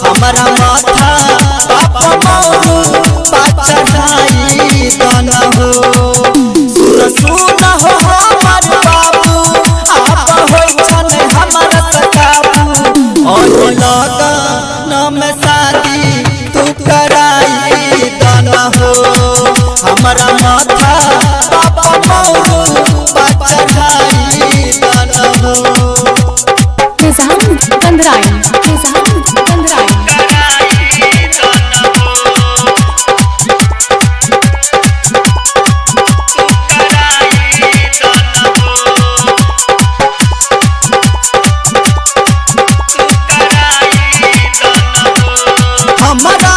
हमारा माथा पापा मौरू चढ़ाई दाना हो। सुन हो हमार बाबू आप हो छन हमारा सकाबू और लगा नाम शादी तू कराई दाना हो। हमारा माथा पापा मौरू चढ़ाई दाना हो। हमारा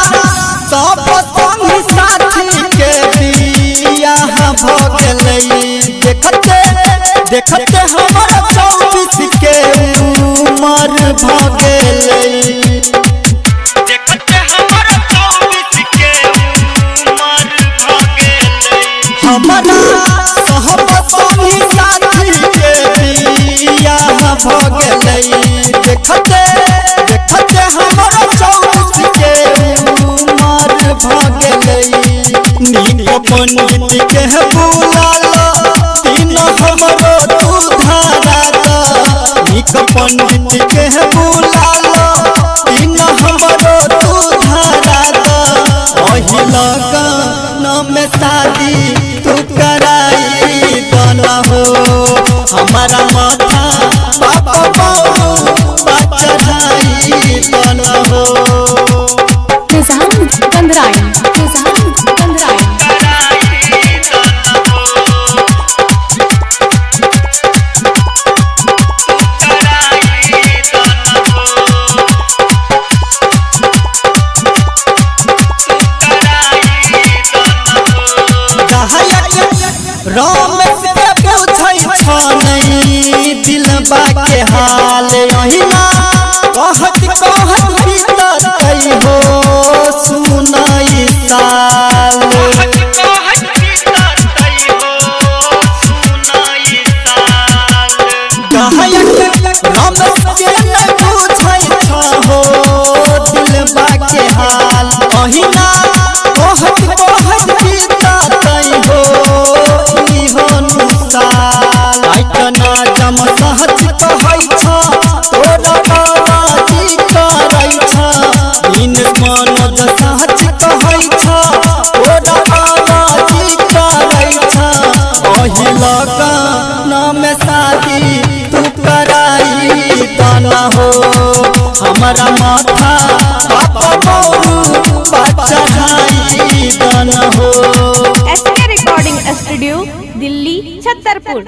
सब संगी साथी के बियाह भ गेलै देखते देखते हमारा 24 के उम्र भ गेलै। देखते हमारा 24 के उम्र भ गेलै। हमारा सब संगी साथी के बियाह भ गेलै देखते देखते हमारा 24 के उम्र भ गेलै। नीक पंडित के बुलाला तीन हमरो तू धारा द। नीक पंडित के बुलाला तीन हमरो तू धारा द। ओहि लगन में शादी तू कराई दाना हो। हमारा माथा पापा मौरू चढ़ाई दाना हो। राम से पूछै छनै दिलबा के हाल अहिना कहत कहत बीततै हो सुनई साल। राम से पूछै छहो दिलबा के हाल अहिना कहत कहत बीततै हो जम सहज कहै तोरा बाबाजी करै इन मनोज सहज कहै तोरा बाबाजी करै। ओहि लगन में शादी तू कराई दाना हो। हमारा माथा पापा मौरू चढ़ाई दाना हो। SK recording studio Delhi Chhatarpur.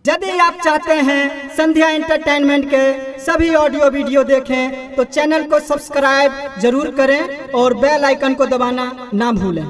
यदि आप चाहते हैं संध्या एंटरटेनमेंट के सभी ऑडियो वीडियो देखें तो चैनल को सब्सक्राइब जरूर करें और बेल आइकन को दबाना ना भूलें।